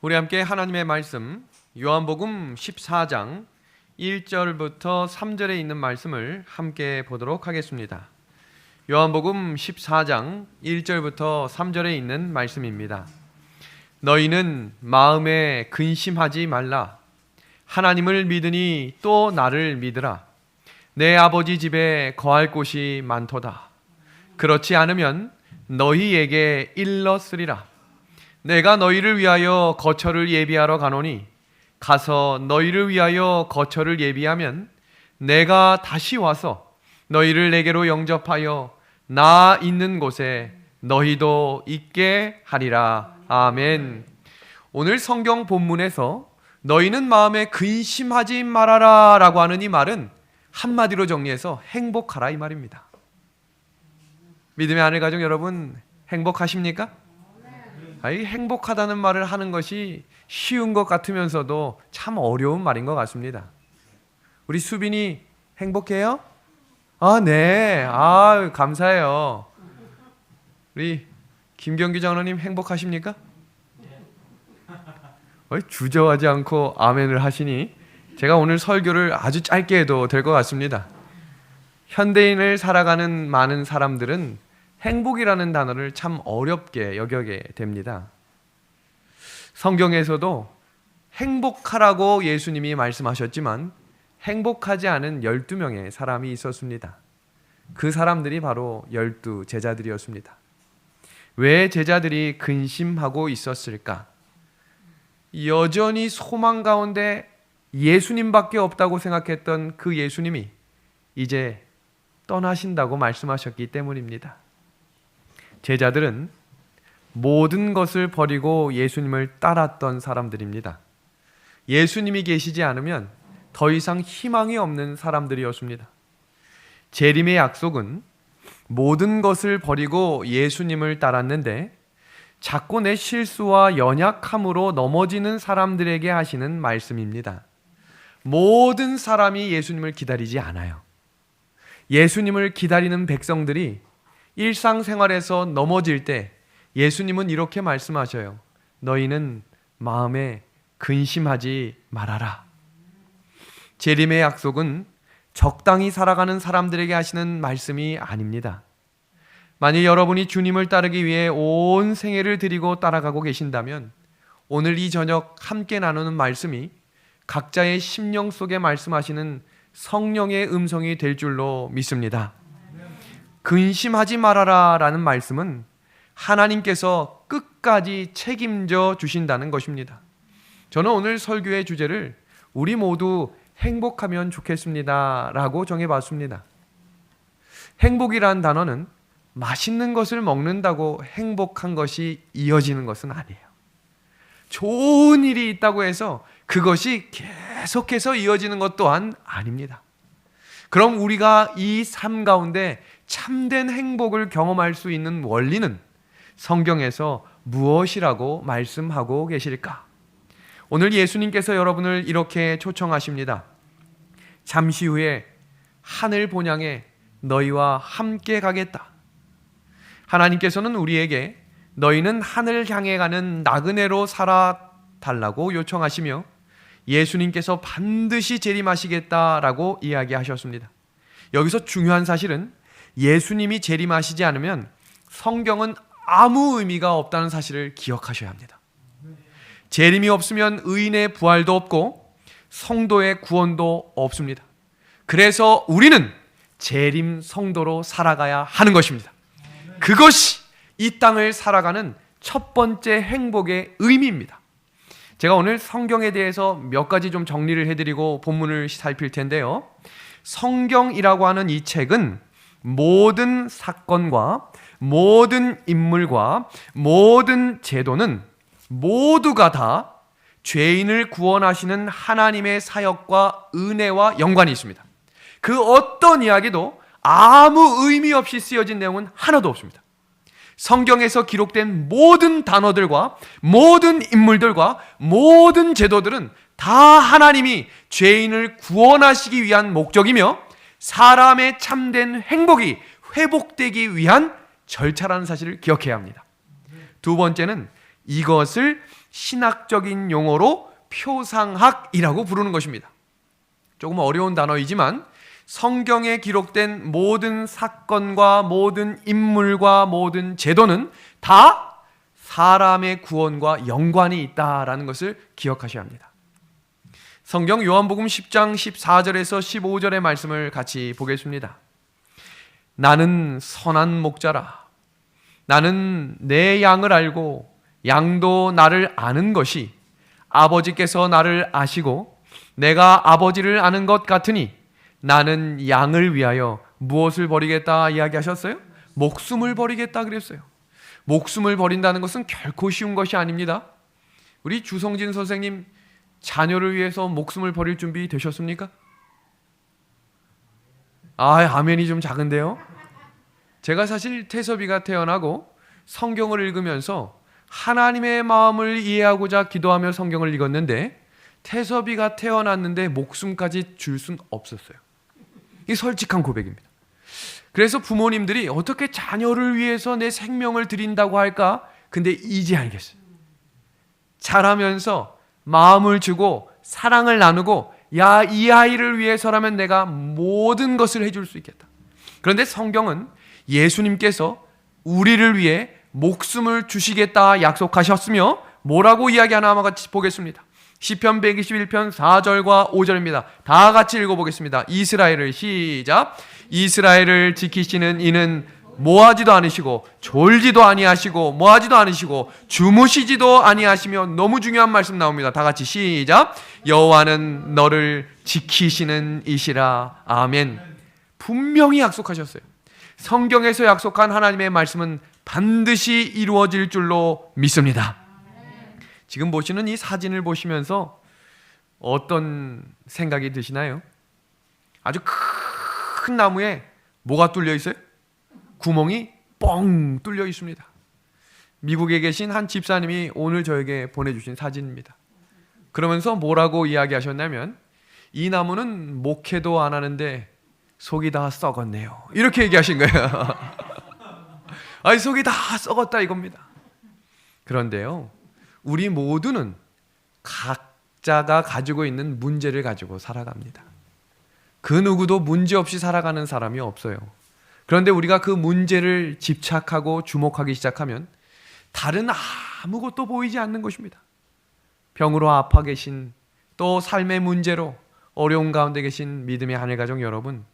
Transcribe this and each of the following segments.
우리 함께 하나님의 말씀 요한복음 14장 1절부터 3절에 있는 말씀을 함께 보도록 하겠습니다. 요한복음 14장 1절부터 3절에 있는 말씀입니다. 너희는 마음에 근심하지 말라. 하나님을 믿으니 또 나를 믿으라. 내 아버지 집에 거할 곳이 많도다. 그렇지 않으면 너희에게 일렀으리라. 내가 너희를 위하여 거처를 예비하러 가노니 가서 너희를 위하여 거처를 예비하면 내가 다시 와서 너희를 내게로 영접하여 나 있는 곳에 너희도 있게 하리라. 아멘. 오늘 성경 본문에서 너희는 마음에 근심하지 말아라 라고 하는 이 말은 한마디로 정리해서 행복하라 이 말입니다. 믿음의 아내 가족 여러분, 행복하십니까? 행복하다는 말을 하는 것이 쉬운 것 같으면서도 참 어려운 말인 것 같습니다. 우리 수빈이 행복해요? 네. 감사해요. 우리 김경기 장로님 행복하십니까? 주저하지 않고 아멘을 하시니 제가 오늘 설교를 아주 짧게 해도 될 것 같습니다. 현대인을 살아가는 많은 사람들은 행복이라는 단어를 참 어렵게 여기게 됩니다. 성경에서도 행복하라고 예수님이 말씀하셨지만 행복하지 않은 12명의 사람이 있었습니다. 그 사람들이 바로 12 제자들이었습니다. 왜 제자들이 근심하고 있었을까? 여전히 소망 가운데 예수님밖에 없다고 생각했던 그 예수님이 이제 떠나신다고 말씀하셨기 때문입니다. 제자들은 모든 것을 버리고 예수님을 따랐던 사람들입니다. 예수님이 계시지 않으면 더 이상 희망이 없는 사람들이었습니다. 재림의 약속은 모든 것을 버리고 예수님을 따랐는데 자꾸 내 실수와 연약함으로 넘어지는 사람들에게 하시는 말씀입니다. 모든 사람이 예수님을 기다리지 않아요. 예수님을 기다리는 백성들이 일상생활에서 넘어질 때 예수님은 이렇게 말씀하셔요. 너희는 마음에 근심하지 말아라. 재림의 약속은 적당히 살아가는 사람들에게 하시는 말씀이 아닙니다. 만일 여러분이 주님을 따르기 위해 온 생애를 드리고 따라가고 계신다면 오늘 이 저녁 함께 나누는 말씀이 각자의 심령 속에 말씀하시는 성령의 음성이 될 줄로 믿습니다. 근심하지 말아라 라는 말씀은 하나님께서 끝까지 책임져 주신다는 것입니다. 저는 오늘 설교의 주제를 우리 모두 행복하면 좋겠습니다 라고 정해봤습니다. 행복이란 단어는 맛있는 것을 먹는다고 행복한 것이 이어지는 것은 아니에요. 좋은 일이 있다고 해서 그것이 계속해서 이어지는 것 또한 아닙니다. 그럼 우리가 이 삶 가운데 참된 행복을 경험할 수 있는 원리는 성경에서 무엇이라고 말씀하고 계실까? 오늘 예수님께서 여러분을 이렇게 초청하십니다. 잠시 후에 하늘 본향에 너희와 함께 가겠다. 하나님께서는 우리에게 너희는 하늘 향해 가는 나그네로 살아달라고 요청하시며 예수님께서 반드시 재림하시겠다라고 이야기하셨습니다. 여기서 중요한 사실은 예수님이 재림하시지 않으면 성경은 아무 의미가 없다는 사실을 기억하셔야 합니다. 재림이 없으면 의인의 부활도 없고 성도의 구원도 없습니다. 그래서 우리는 재림 성도로 살아가야 하는 것입니다. 그것이 이 땅을 살아가는 첫 번째 행복의 의미입니다. 제가 오늘 성경에 대해서 몇 가지 좀 정리를 해드리고 본문을 살필 텐데요. 성경이라고 하는 이 책은 모든 사건과 모든 인물과 모든 제도는 모두가 다 죄인을 구원하시는 하나님의 사역과 은혜와 연관이 있습니다. 그 어떤 이야기도 아무 의미 없이 쓰여진 내용은 하나도 없습니다. 성경에서 기록된 모든 단어들과 모든 인물들과 모든 제도들은 다 하나님이 죄인을 구원하시기 위한 목적이며 사람의 참된 행복이 회복되기 위한 절차라는 사실을 기억해야 합니다. 두 번째는 이것을 신학적인 용어로 표상학이라고 부르는 것입니다. 조금 어려운 단어이지만 성경에 기록된 모든 사건과 모든 인물과 모든 제도는 다 사람의 구원과 연관이 있다라는 것을 기억하셔야 합니다. 성경 요한복음 10장 14절에서 15절의 말씀을 같이 보겠습니다. 나는 선한 목자라. 나는 내 양을 알고 양도 나를 아는 것이 아버지께서 나를 아시고 내가 아버지를 아는 것 같으니 나는 양을 위하여 무엇을 버리겠다 이야기하셨어요? 목숨을 버리겠다 그랬어요. 목숨을 버린다는 것은 결코 쉬운 것이 아닙니다. 우리 주성진 선생님 자녀를 위해서 목숨을 버릴 준비 되셨습니까? 아멘이 좀 작은데요. 제가 사실 태섭이가 태어나고 성경을 읽으면서 하나님의 마음을 이해하고자 기도하며 성경을 읽었는데 태섭이가 태어났는데 목숨까지 줄 순 없었어요. 이 솔직한 고백입니다. 그래서 부모님들이 어떻게 자녀를 위해서 내 생명을 드린다고 할까? 근데 이제 알겠어요. 자라면서 마음을 주고 사랑을 나누고 야, 이 아이를 위해서라면 내가 모든 것을 해줄 수 있겠다. 그런데 성경은 예수님께서 우리를 위해 목숨을 주시겠다 약속하셨으며 뭐라고 이야기하나 한번 같이 보겠습니다. 시편 121편 4절과 5절입니다. 다 같이 읽어보겠습니다. 이스라엘을 시작. 이스라엘을 지키시는 이는 모하지도 않으시고 졸지도 아니하시고 모하지도 않으시고 주무시지도 아니하시며 너무 중요한 말씀 나옵니다. 다 같이 시작. 여호와는 너를 지키시는 이시라. 아멘. 분명히 약속하셨어요. 성경에서 약속한 하나님의 말씀은 반드시 이루어질 줄로 믿습니다. 지금 보시는 이 사진을 보시면서 어떤 생각이 드시나요? 아주 큰 나무에 뭐가 뚫려 있어요? 구멍이 뻥 뚫려 있습니다. 미국에 계신 한 집사님이 오늘 저에게 보내주신 사진입니다. 그러면서 뭐라고 이야기하셨냐면 이 나무는 목회도 안 하는데 속이 다 썩었네요. 이렇게 얘기하신 거예요. 아니 속이 다 썩었다 이겁니다. 그런데요, 우리 모두는 각자가 가지고 있는 문제를 가지고 살아갑니다. 그 누구도 문제 없이 살아가는 사람이 없어요. 그런데 우리가 그 문제를 집착하고 주목하기 시작하면 다른 아무것도 보이지 않는 것입니다. 병으로 아파 계신, 또 삶의 문제로 어려운 가운데 계신 믿음의 하늘가족 여러분,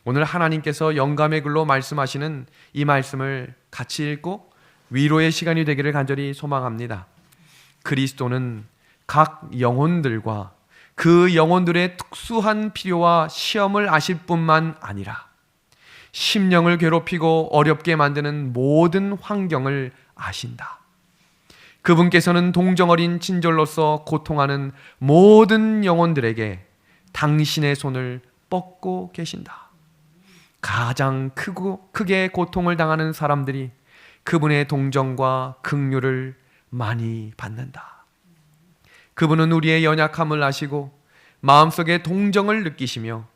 오늘 하나님께서 영감의 글로 말씀하시는 이 말씀을 같이 읽고 위로의 시간이 되기를 간절히 소망합니다. 그리스도는 각 영혼들과 그 영혼들의 특수한 필요와 시험을 아실 뿐만 아니라 심령을 괴롭히고 어렵게 만드는 모든 환경을 아신다. 그분께서는 동정어린 친절로서 고통하는 모든 영혼들에게 당신의 손을 뻗고 계신다. 가장 크게 고통을 당하는 사람들이 그분의 동정과 긍휼을 많이 받는다. 그분은 우리의 연약함을 아시고 마음속에 동정을 느끼시며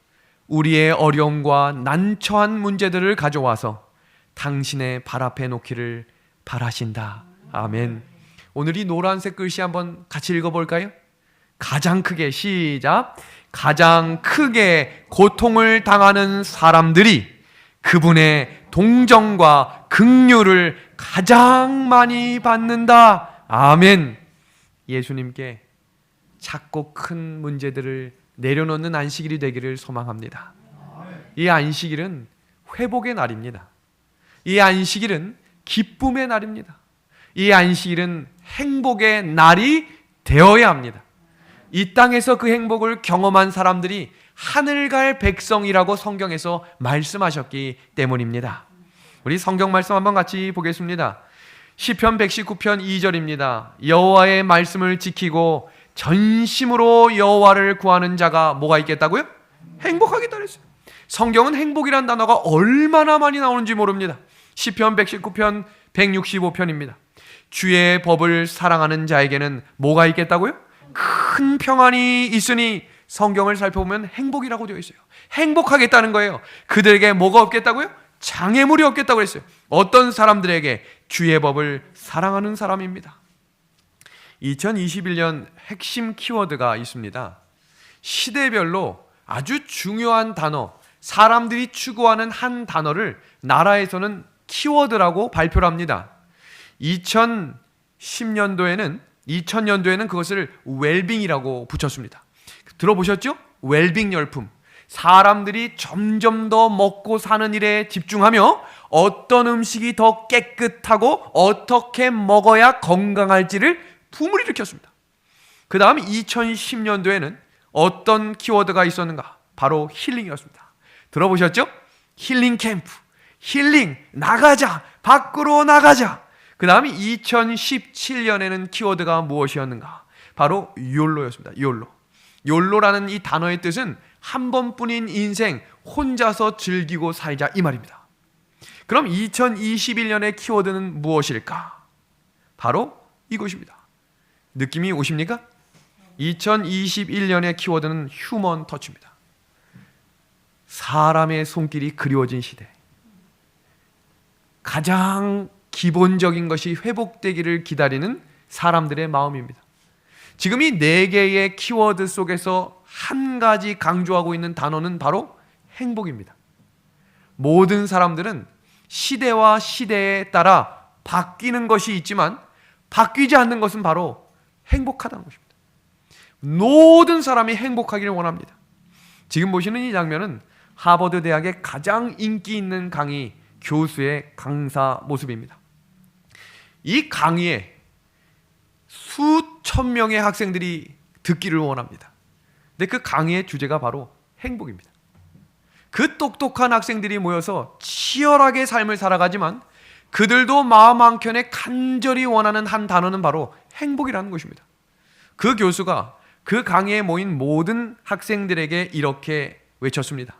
우리의 어려움과 난처한 문제들을 가져와서 당신의 발 앞에 놓기를 바라신다. 아멘. 오늘 이 노란색 글씨 한번 같이 읽어볼까요? 가장 크게 시작. 가장 크게 고통을 당하는 사람들이 그분의 동정과 긍휼을 가장 많이 받는다. 아멘. 예수님께 작고 큰 문제들을 내려놓는 안식일이 되기를 소망합니다. 이 안식일은 회복의 날입니다. 이 안식일은 기쁨의 날입니다. 이 안식일은 행복의 날이 되어야 합니다. 이 땅에서 그 행복을 경험한 사람들이 하늘 갈 백성이라고 성경에서 말씀하셨기 때문입니다. 우리 성경 말씀 한번 같이 보겠습니다. 시편 119편 2절입니다. 여호와의 말씀을 지키고 전심으로 여호와를 구하는 자가 뭐가 있겠다고요? 행복하겠다 그랬어요. 성경은 행복이란 단어가 얼마나 많이 나오는지 모릅니다. 시편 119편 165편입니다. 주의 법을 사랑하는 자에게는 뭐가 있겠다고요? 큰 평안이 있으니 성경을 살펴보면 행복이라고 되어 있어요. 행복하겠다는 거예요. 그들에게 뭐가 없겠다고요? 장애물이 없겠다고 했어요. 어떤 사람들에게 주의 법을 사랑하는 사람입니다. 2021년 핵심 키워드가 있습니다. 시대별로 아주 중요한 단어, 사람들이 추구하는 한 단어를 나라에서는 키워드라고 발표를 합니다. 2010년도에는 그것을 웰빙이라고 붙였습니다. 들어보셨죠? 웰빙 열풍. 사람들이 점점 더 먹고 사는 일에 집중하며 어떤 음식이 더 깨끗하고 어떻게 먹어야 건강할지를 붐을 일으켰습니다. 그 다음 2010년도에는 어떤 키워드가 있었는가? 바로 힐링이었습니다. 들어보셨죠? 힐링 캠프, 힐링, 나가자, 밖으로 나가자. 그 다음에 2017년에는 키워드가 무엇이었는가? 바로 욜로였습니다. 욜로라는 이 단어의 뜻은 한 번뿐인 인생 혼자서 즐기고 살자 이 말입니다. 그럼 2021년의 키워드는 무엇일까? 바로 이것입니다. 느낌이 오십니까? 2021년의 키워드는 휴먼 터치입니다. 사람의 손길이 그리워진 시대. 가장 기본적인 것이 회복되기를 기다리는 사람들의 마음입니다. 지금 이 4개의 키워드 속에서 한 가지 강조하고 있는 단어는 바로 행복입니다. 모든 사람들은 시대와 시대에 따라 바뀌는 것이 있지만 바뀌지 않는 것은 바로 행복하다는 것입니다. 모든 사람이 행복하기를 원합니다. 지금 보시는 이 장면은 하버드 대학의 가장 인기 있는 강의 교수의 강사 모습입니다. 이 강의에 수천 명의 학생들이 듣기를 원합니다. 근데 그 강의의 주제가 바로 행복입니다. 그 똑똑한 학생들이 모여서 치열하게 삶을 살아가지만 그들도 마음 한켠에 간절히 원하는 한 단어는 바로 행복이라는 것입니다. 그 교수가 그 강의에 모인 모든 학생들에게 이렇게 외쳤습니다.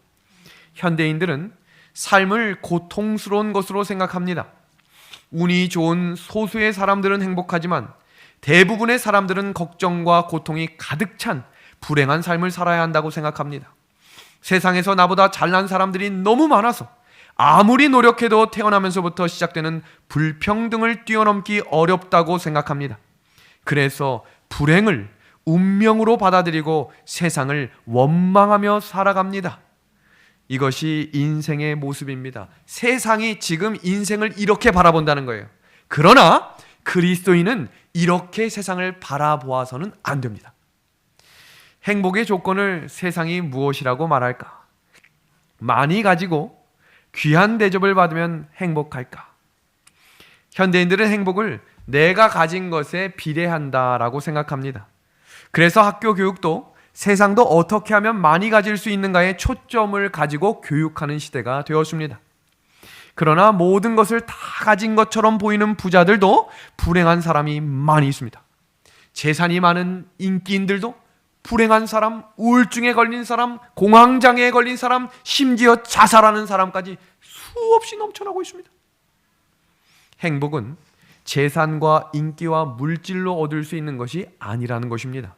현대인들은 삶을 고통스러운 것으로 생각합니다. 운이 좋은 소수의 사람들은 행복하지만 대부분의 사람들은 걱정과 고통이 가득 찬 불행한 삶을 살아야 한다고 생각합니다. 세상에서 나보다 잘난 사람들이 너무 많아서 아무리 노력해도 태어나면서부터 시작되는 불평등을 뛰어넘기 어렵다고 생각합니다. 그래서 불행을 운명으로 받아들이고 세상을 원망하며 살아갑니다. 이것이 인생의 모습입니다. 세상이 지금 인생을 이렇게 바라본다는 거예요. 그러나 그리스도인은 이렇게 세상을 바라보아서는 안 됩니다. 행복의 조건을 세상이 무엇이라고 말할까? 많이 가지고 귀한 대접을 받으면 행복할까? 현대인들은 행복을 내가 가진 것에 비례한다라고 생각합니다. 그래서 학교 교육도 세상도 어떻게 하면 많이 가질 수 있는가에 초점을 가지고 교육하는 시대가 되었습니다. 그러나 모든 것을 다 가진 것처럼 보이는 부자들도 불행한 사람이 많이 있습니다. 재산이 많은 인기인들도 불행한 사람, 우울증에 걸린 사람, 공황장애에 걸린 사람, 심지어 자살하는 사람까지 수없이 넘쳐나고 있습니다. 행복은 재산과 인기와 물질로 얻을 수 있는 것이 아니라는 것입니다.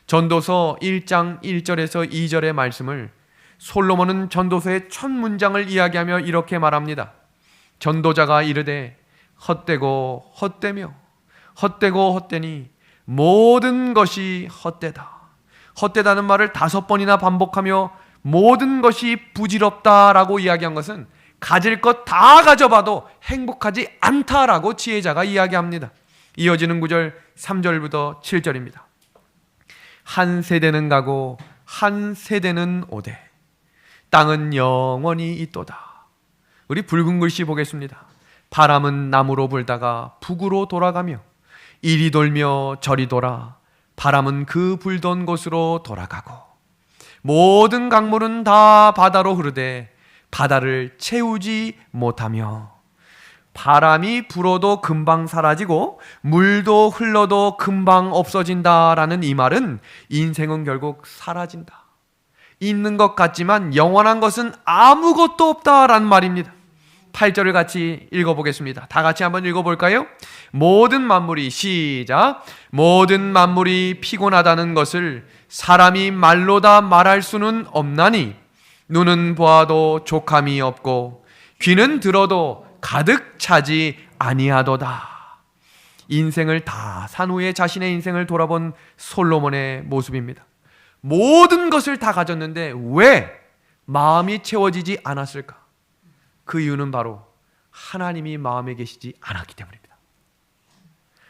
전도서 1장 1절에서 2절의 말씀을 솔로몬은 전도서의 첫 문장을 이야기하며 이렇게 말합니다. 전도자가 이르되 헛되고 헛되며 헛되고 헛되니 모든 것이 헛되다. 헛되다는 말을 5번이나 반복하며 모든 것이 부질없다라고 이야기한 것은 가질 것 다 가져봐도 행복하지 않다라고 지혜자가 이야기합니다. 이어지는 구절 3절부터 7절입니다. 한 세대는 가고 한 세대는 오되 땅은 영원히 있도다. 우리 붉은 글씨 보겠습니다. 바람은 남으로 불다가 북으로 돌아가며 이리 돌며 저리 돌아 바람은 그 불던 곳으로 돌아가고 모든 강물은 다 바다로 흐르되 바다를 채우지 못하며 바람이 불어도 금방 사라지고 물도 흘러도 금방 없어진다라는 이 말은 인생은 결국 사라진다. 있는 것 같지만 영원한 것은 아무것도 없다라는 말입니다. 8절을 같이 읽어보겠습니다. 다 같이 한번 읽어볼까요? 모든 만물이 시작. 모든 만물이 피곤하다는 것을 사람이 말로 다 말할 수는 없나니 눈은 보아도 족함이 없고 귀는 들어도 가득 차지 아니하도다. 인생을 다 산 후에 자신의 인생을 돌아본 솔로몬의 모습입니다. 모든 것을 다 가졌는데 왜 마음이 채워지지 않았을까? 그 이유는 바로 하나님이 마음에 계시지 않았기 때문입니다.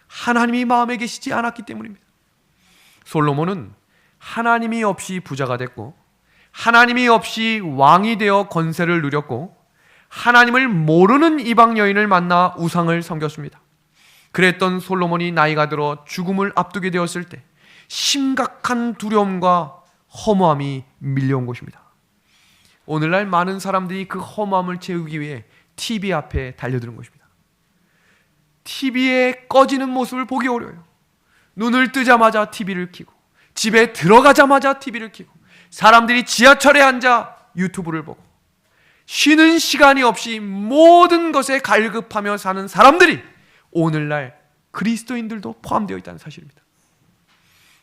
하나님이 마음에 계시지 않았기 때문입니다. 솔로몬은 하나님이 없이 부자가 됐고, 하나님이 없이 왕이 되어 권세를 누렸고, 하나님을 모르는 이방 여인을 만나 우상을 섬겼습니다. 그랬던 솔로몬이 나이가 들어 죽음을 앞두게 되었을 때 심각한 두려움과 허무함이 밀려온 것입니다. 오늘날 많은 사람들이 그 허무함을 채우기 위해 TV 앞에 달려드는 것입니다. TV에 꺼지는 모습을 보기 어려워요. 눈을 뜨자마자 TV를 켜고, 집에 들어가자마자 TV를 켜고, 사람들이 지하철에 앉아 유튜브를 보고, 쉬는 시간이 없이 모든 것에 갈급하며 사는 사람들이 오늘날 그리스도인들도 포함되어 있다는 사실입니다.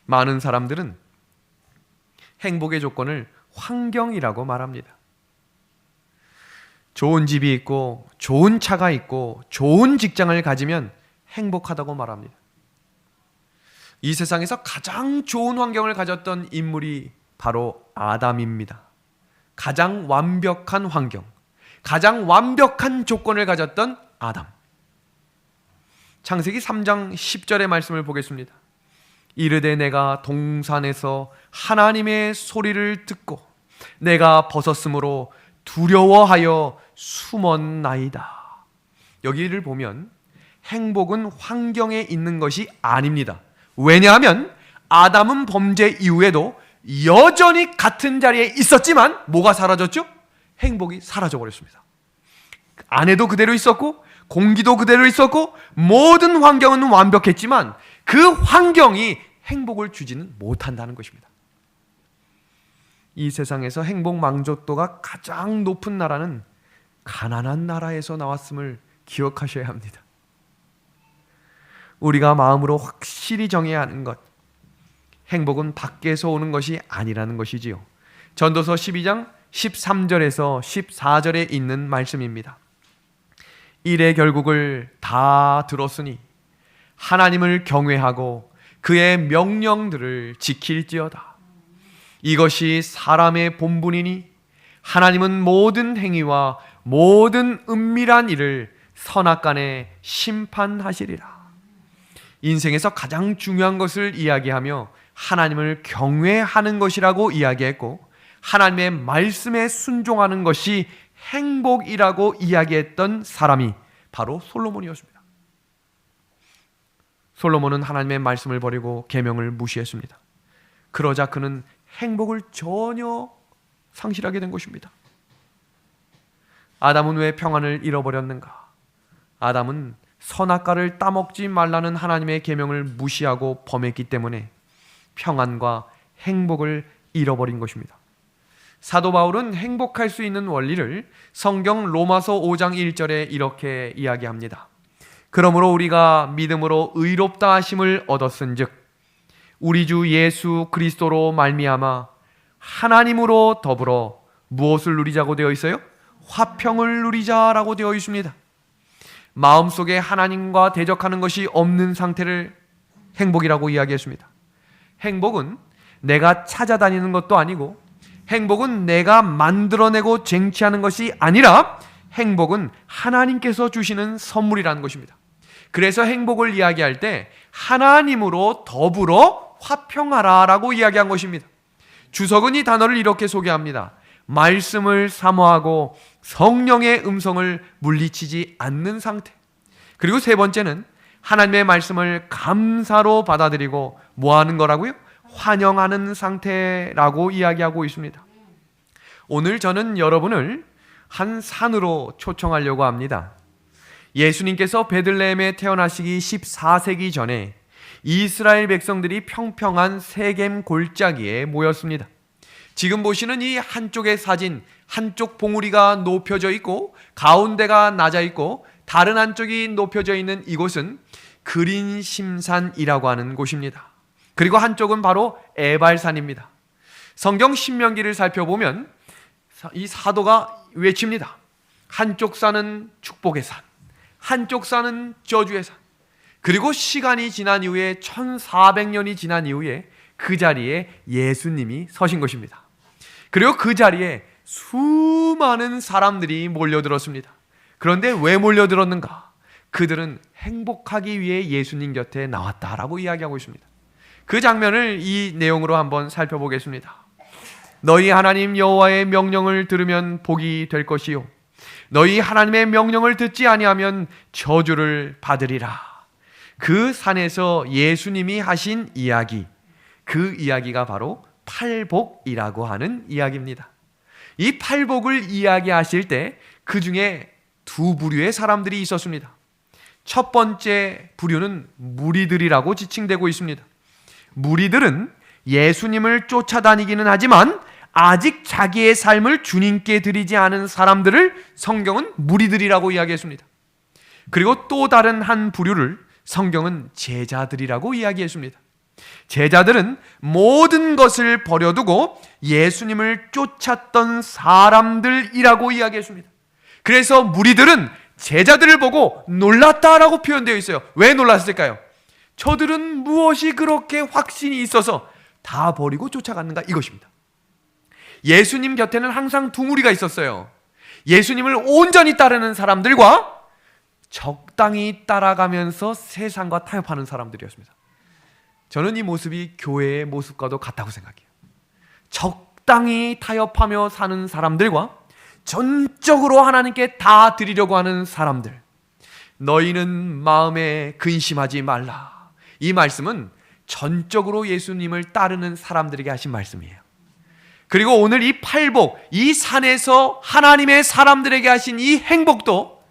많은 사람들은 행복의 조건을 환경이라고 말합니다. 좋은 집이 있고, 좋은 차가 있고, 좋은 직장을 가지면 행복하다고 말합니다. 이 세상에서 가장 좋은 환경을 가졌던 인물이 바로 아담입니다. 가장 완벽한 환경, 가장 완벽한 조건을 가졌던 아담. 창세기 3장 10절의 말씀을 보겠습니다. 이르되 내가 동산에서 하나님의 소리를 듣고 내가 벗었으므로 두려워하여 숨었나이다. 여기를 보면 행복은 환경에 있는 것이 아닙니다. 왜냐하면 아담은 범죄 이후에도 여전히 같은 자리에 있었지만 뭐가 사라졌죠? 행복이 사라져버렸습니다. 아내도 그대로 있었고, 공기도 그대로 있었고, 모든 환경은 완벽했지만 그 환경이 행복을 주지는 못한다는 것입니다. 이 세상에서 행복 만족도가 가장 높은 나라는 가난한 나라에서 나왔음을 기억하셔야 합니다. 우리가 마음으로 확실히 정해야 하는 것, 행복은 밖에서 오는 것이 아니라는 것이지요. 전도서 12장 13절에서 14절에 있는 말씀입니다. 일의 결국을 다 들었으니 하나님을 경외하고 그의 명령들을 지킬지어다. 이것이 사람의 본분이니 하나님은 모든 행위와 모든 은밀한 일을 선악간에 심판하시리라. 인생에서 가장 중요한 것을 이야기하며 하나님을 경외하는 것이라고 이야기했고, 하나님의 말씀에 순종하는 것이 행복이라고 이야기했던 사람이 바로 솔로몬이었습니다. 솔로몬은 하나님의 말씀을 버리고 계명을 무시했습니다. 그러자 그는 행복을 전혀 상실하게 된 것입니다. 아담은 왜 평안을 잃어버렸는가? 아담은 선악과를 따먹지 말라는 하나님의 계명을 무시하고 범했기 때문에 평안과 행복을 잃어버린 것입니다. 사도 바울은 행복할 수 있는 원리를 성경 로마서 5장 1절에 이렇게 이야기합니다. 그러므로 우리가 믿음으로 의롭다 하심을 얻었은즉 우리 주 예수 그리스도로 말미암아 하나님으로 더불어 무엇을 누리자고 되어 있어요? 화평을 누리자라고 되어 있습니다. 마음속에 하나님과 대적하는 것이 없는 상태를 행복이라고 이야기했습니다. 행복은 내가 찾아다니는 것도 아니고, 행복은 내가 만들어내고 쟁취하는 것이 아니라 행복은 하나님께서 주시는 선물이라는 것입니다. 그래서 행복을 이야기할 때 하나님으로 더불어 화평하라라고 이야기한 것입니다. 주석은 이 단어를 이렇게 소개합니다. 말씀을 사모하고 성령의 음성을 물리치지 않는 상태. 그리고 세 번째는 하나님의 말씀을 감사로 받아들이고 뭐 하는 거라고요? 환영하는 상태라고 이야기하고 있습니다. 오늘 저는 여러분을 한 산으로 초청하려고 합니다. 예수님께서 베들레헴에 태어나시기 14세기 전에 이스라엘 백성들이 평평한 세겜 골짜기에 모였습니다. 지금 보시는 이 한쪽의 사진, 한쪽 봉우리가 높여져 있고 가운데가 낮아 있고 다른 한쪽이 높여져 있는 이곳은 그린심산이라고 하는 곳입니다. 그리고 한쪽은 바로 에발산입니다. 성경 신명기를 살펴보면 이 사도가 외칩니다. 한쪽 산은 축복의 산, 한쪽 산은 저주의 산. 그리고 시간이 지난 이후에 1400년이 지난 이후에 그 자리에 예수님이 서신 것입니다. 그리고 그 자리에 수많은 사람들이 몰려들었습니다. 그런데 왜 몰려들었는가? 그들은 행복하기 위해 예수님 곁에 나왔다라고 이야기하고 있습니다. 그 장면을 이 내용으로 한번 살펴보겠습니다. 너희 하나님 여호와의 명령을 들으면 복이 될 것이요 너희 하나님의 명령을 듣지 아니하면 저주를 받으리라. 그 산에서 예수님이 하신 이야기, 그 이야기가 바로 팔복이라고 하는 이야기입니다. 이 팔복을 이야기하실 때 그 중에 두 부류의 사람들이 있었습니다. 첫 번째 부류는 무리들이라고 지칭되고 있습니다. 무리들은 예수님을 쫓아다니기는 하지만 아직 자기의 삶을 주님께 드리지 않은 사람들을 성경은 무리들이라고 이야기했습니다. 그리고 또 다른 한 부류를 성경은 제자들이라고 이야기했습니다. 제자들은 모든 것을 버려두고 예수님을 쫓았던 사람들이라고 이야기했습니다. 그래서 무리들은 제자들을 보고 놀랐다라고 표현되어 있어요. 왜 놀랐을까요? 저들은 무엇이 그렇게 확신이 있어서 다 버리고 쫓아갔는가? 이것입니다. 예수님 곁에는 항상 두 무리가 있었어요. 예수님을 온전히 따르는 사람들과 적당히 따라가면서 세상과 타협하는 사람들이었습니다. 저는 이 모습이 교회의 모습과도 같다고 생각해요. 적당히 타협하며 사는 사람들과 전적으로 하나님께 다 드리려고 하는 사람들. 너희는 마음에 근심하지 말라. 이 말씀은 전적으로 예수님을 따르는 사람들에게 하신 말씀이에요. 그리고 오늘 이 팔복, 이 산에서 하나님의 사람들에게 하신 이 행복도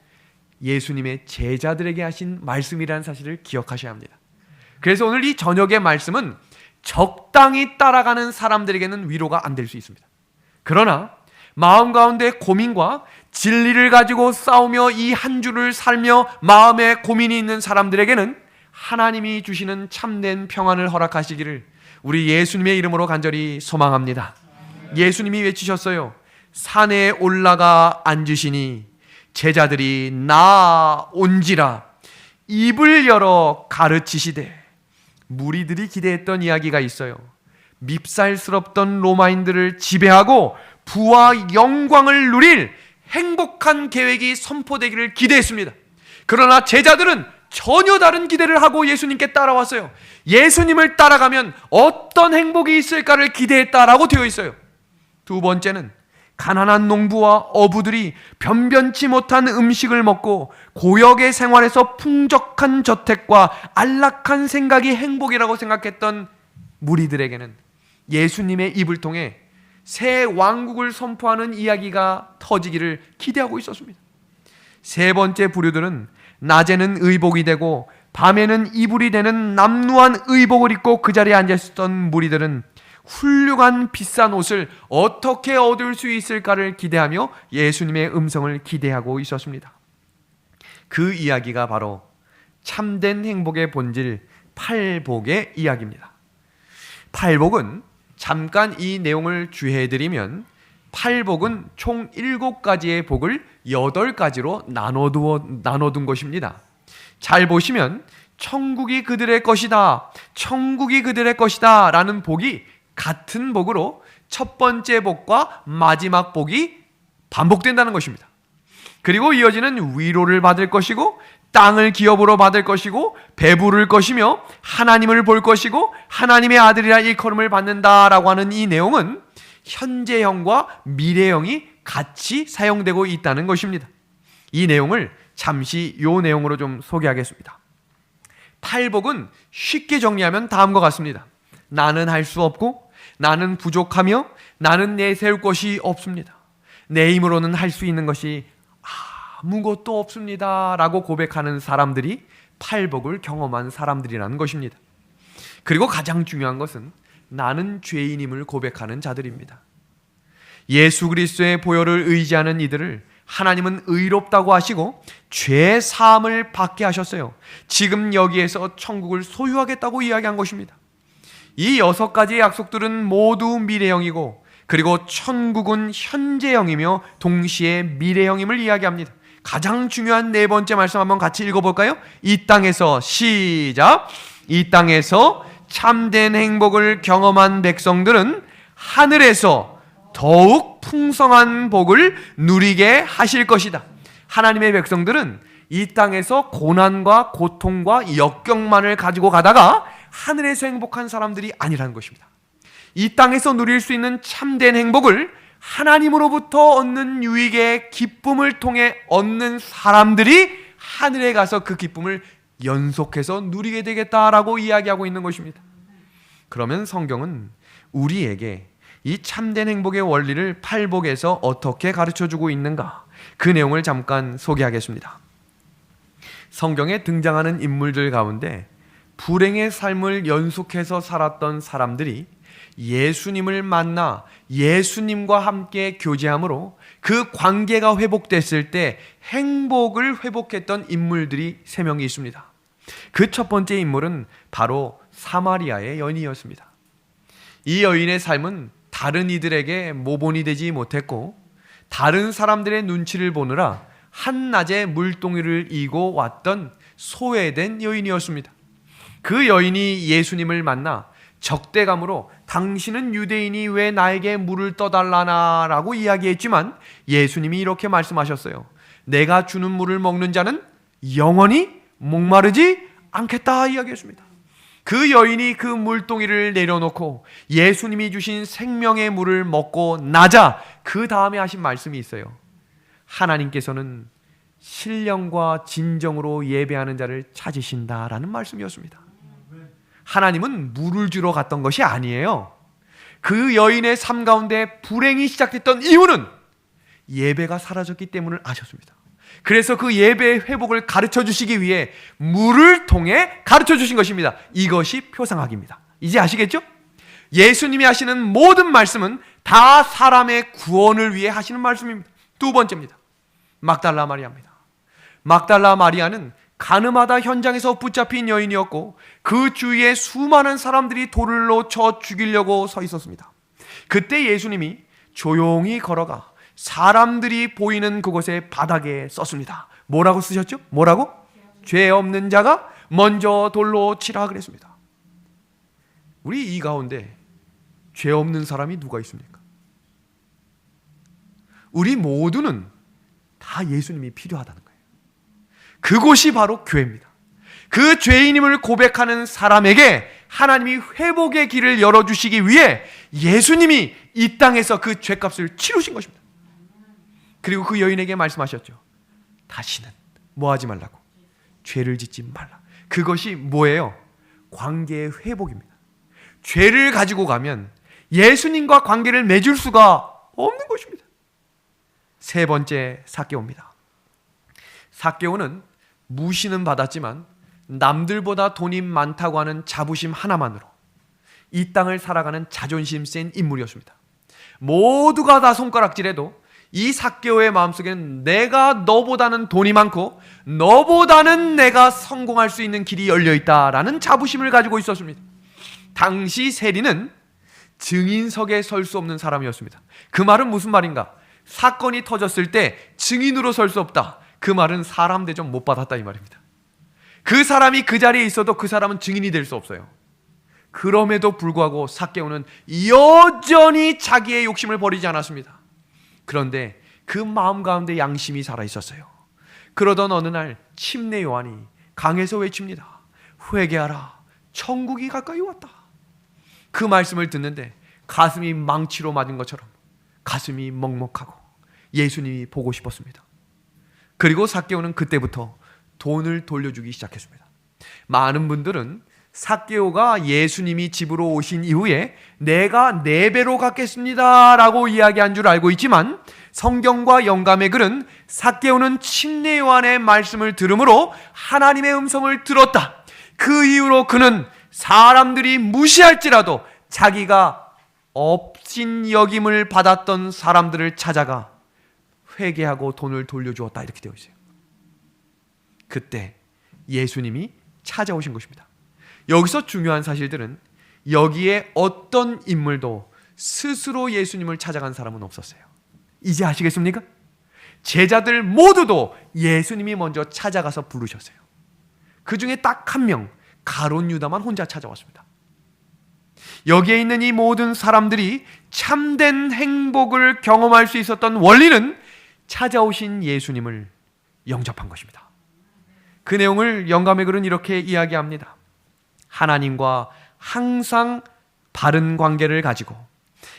예수님의 제자들에게 하신 말씀이라는 사실을 기억하셔야 합니다. 그래서 오늘 이 저녁의 말씀은 적당히 따라가는 사람들에게는 위로가 안 될 수 있습니다. 그러나 마음 가운데 고민과 진리를 가지고 싸우며 이 한 주를 살며 마음에 고민이 있는 사람들에게는 하나님이 주시는 참된 평안을 허락하시기를 우리 예수님의 이름으로 간절히 소망합니다. 예수님이 외치셨어요. 산에 올라가 앉으시니 제자들이 나온지라 입을 열어 가르치시되. 무리들이 기대했던 이야기가 있어요. 밉살스럽던 로마인들을 지배하고 부와 영광을 누릴 행복한 계획이 선포되기를 기대했습니다. 그러나 제자들은 전혀 다른 기대를 하고 예수님께 따라왔어요. 예수님을 따라가면 어떤 행복이 있을까를 기대했다라고 되어 있어요. 두 번째는 가난한 농부와 어부들이 변변치 못한 음식을 먹고 고역의 생활에서 풍족한 저택과 안락한 생각이 행복이라고 생각했던 무리들에게는 예수님의 입을 통해 새 왕국을 선포하는 이야기가 터지기를 기대하고 있었습니다. 세 번째 부류들은 낮에는 의복이 되고 밤에는 이불이 되는 남루한 의복을 입고 그 자리에 앉아있었던 무리들은 훌륭한 비싼 옷을 어떻게 얻을 수 있을까를 기대하며 예수님의 음성을 기대하고 있었습니다. 그 이야기가 바로 참된 행복의 본질 팔복의 이야기입니다. 팔복은 잠깐 이 내용을 주해드리면 팔복은 총 7가지의 복을 8가지로 나눠둔 것입니다. 잘 보시면 천국이 그들의 것이다, 천국이 그들의 것이다 라는 복이 같은 복으로 첫 번째 복과 마지막 복이 반복된다는 것입니다. 그리고 이어지는 위로를 받을 것이고 땅을 기업으로 받을 것이고 배부를 것이며 하나님을 볼 것이고 하나님의 아들이라 일컬음을 받는다라고 하는 이 내용은 현재형과 미래형이 같이 사용되고 있다는 것입니다. 이 내용을 잠시 이 내용으로 좀 소개하겠습니다. 팔복은 쉽게 정리하면 다음과 같습니다. 나는 할 수 없고 나는 부족하며 나는 내세울 것이 없습니다. 내 힘으로는 할 수 있는 것이 아무것도 없습니다 라고 고백하는 사람들이 팔복을 경험한 사람들이라는 것입니다. 그리고 가장 중요한 것은 나는 죄인임을 고백하는 자들입니다. 예수 그리스도의 보혈을 의지하는 이들을 하나님은 의롭다고 하시고 죄 사함을 받게 하셨어요. 지금 여기에서 천국을 소유하겠다고 이야기한 것입니다. 이 6가지의 약속들은 모두 미래형이고 그리고 천국은 현재형이며 동시에 미래형임을 이야기합니다. 가장 중요한 네 번째 말씀 한번 같이 읽어볼까요? 이 땅에서 시작. 이 땅에서 참된 행복을 경험한 백성들은 하늘에서 더욱 풍성한 복을 누리게 하실 것이다. 하나님의 백성들은 이 땅에서 고난과 고통과 역경만을 가지고 가다가 하늘에서 행복한 사람들이 아니라는 것입니다. 이 땅에서 누릴 수 있는 참된 행복을 하나님으로부터 얻는 유익의 기쁨을 통해 얻는 사람들이 하늘에 가서 그 기쁨을 연속해서 누리게 되겠다라고 이야기하고 있는 것입니다. 그러면 성경은 우리에게 이 참된 행복의 원리를 팔복에서 어떻게 가르쳐주고 있는가? 그 내용을 잠깐 소개하겠습니다. 성경에 등장하는 인물들 가운데 불행의 삶을 연속해서 살았던 사람들이 예수님을 만나 예수님과 함께 교제함으로 그 관계가 회복됐을 때 행복을 회복했던 인물들이 3명이 있습니다. 그 첫 번째 인물은 바로 사마리아의 여인이었습니다. 이 여인의 삶은 다른 이들에게 모본이 되지 못했고 다른 사람들의 눈치를 보느라 한낮에 물동이를 이고 왔던 소외된 여인이었습니다. 그 여인이 예수님을 만나 적대감으로 당신은 유대인이 왜 나에게 물을 떠달라나 라고 이야기했지만 예수님이 이렇게 말씀하셨어요. 내가 주는 물을 먹는 자는 영원히 목마르지 않겠다 이야기했습니다. 그 여인이 그 물동이를 내려놓고 예수님이 주신 생명의 물을 먹고 나자 그 다음에 하신 말씀이 있어요. 하나님께서는 신령과 진정으로 예배하는 자를 찾으신다라는 말씀이었습니다. 하나님은 물을 주러 갔던 것이 아니에요. 그 여인의 삶 가운데 불행이 시작됐던 이유는 예배가 사라졌기 때문을 아셨습니다. 그래서 그 예배의 회복을 가르쳐 주시기 위해 물을 통해 가르쳐 주신 것입니다. 이것이 표상학입니다. 이제 아시겠죠? 예수님이 하시는 모든 말씀은 다 사람의 구원을 위해 하시는 말씀입니다. 두 번째입니다. 막달라 마리아입니다. 막달라 마리아는 가늠하다 현장에서 붙잡힌 여인이었고 그 주위에 수많은 사람들이 돌로 쳐 죽이려고 서 있었습니다. 그때 예수님이 조용히 걸어가 사람들이 보이는 그곳에 바닥에 썼습니다. 뭐라고 쓰셨죠? 뭐라고? 죄 없는 자가 먼저 돌로 치라 그랬습니다. 우리 이 가운데 죄 없는 사람이 누가 있습니까? 우리 모두는 다 예수님이 필요하다는 거예요. 그곳이 바로 교회입니다. 그 죄인임을 고백하는 사람에게 하나님이 회복의 길을 열어주시기 위해 예수님이 이 땅에서 그 죄값을 치르신 것입니다. 그리고 그 여인에게 말씀하셨죠. 다시는 뭐하지 말라고? 죄를 짓지 말라. 그것이 뭐예요? 관계의 회복입니다. 죄를 가지고 가면 예수님과 관계를 맺을 수가 없는 것입니다. 세 번째, 삭개오입니다. 삭개오는 무시는 받았지만 남들보다 돈이 많다고 하는 자부심 하나만으로 이 땅을 살아가는 자존심 센 인물이었습니다. 모두가 다 손가락질해도 이 삭개오의 마음속에는 내가 너보다는 돈이 많고 너보다는 내가 성공할 수 있는 길이 열려있다라는 자부심을 가지고 있었습니다. 당시 세리는 증인석에 설 수 없는 사람이었습니다. 그 말은 무슨 말인가? 사건이 터졌을 때 증인으로 설 수 없다. 그 말은 사람 대접 못 받았다 이 말입니다. 그 사람이 그 자리에 있어도 그 사람은 증인이 될 수 없어요. 그럼에도 불구하고 삭개오는 여전히 자기의 욕심을 버리지 않았습니다. 그런데 그 마음 가운데 양심이 살아있었어요. 그러던 어느 날 침례 요한이 강에서 외칩니다. 회개하라. 천국이 가까이 왔다. 그 말씀을 듣는데 가슴이 망치로 맞은 것처럼 가슴이 먹먹하고 예수님이 보고 싶었습니다. 그리고 삭개오는 그때부터 돈을 돌려주기 시작했습니다. 많은 분들은 삭개오가 예수님이 집으로 오신 이후에 내가 4배로 갚겠습니다 라고 이야기한 줄 알고 있지만 성경과 영감의 글은 삭개오는 침례 요한의 말씀을 들음으로 하나님의 음성을 들었다. 그 이후로 그는 사람들이 무시할지라도 자기가 업신 여김을 받았던 사람들을 찾아가 회개하고 돈을 돌려주었다 이렇게 되어 있어요. 그때 예수님이 찾아오신 것입니다. 여기서 중요한 사실들은 여기에 어떤 인물도 스스로 예수님을 찾아간 사람은 없었어요. 이제 아시겠습니까? 제자들 모두도 예수님이 먼저 찾아가서 부르셨어요. 그 중에 딱 한 명, 가룟 유다만 혼자 찾아왔습니다. 여기에 있는 이 모든 사람들이 참된 행복을 경험할 수 있었던 원리는 찾아오신 예수님을 영접한 것입니다. 그 내용을 영감의 글은 이렇게 이야기합니다. 하나님과 항상 바른 관계를 가지고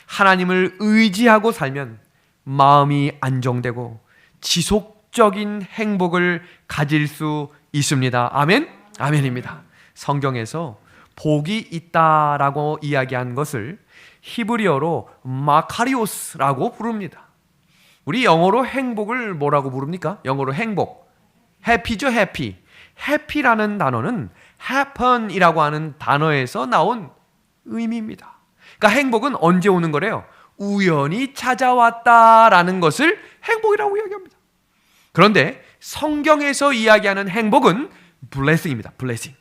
하나님을 의지하고 살면 마음이 안정되고 지속적인 행복을 가질 수 있습니다. 아멘? 아멘입니다. 성경에서 복이 있다라고 이야기한 것을 히브리어로 마카리오스라고 부릅니다. 우리 영어로 행복을 뭐라고 부릅니까? 영어로 행복. 해피죠, 해피. 해피라는 단어는 happen이라고 하는 단어에서 나온 의미입니다. 그러니까 행복은 언제 오는 거래요? 우연히 찾아왔다라는 것을 행복이라고 이야기합니다. 그런데 성경에서 이야기하는 행복은 blessing입니다. blessing.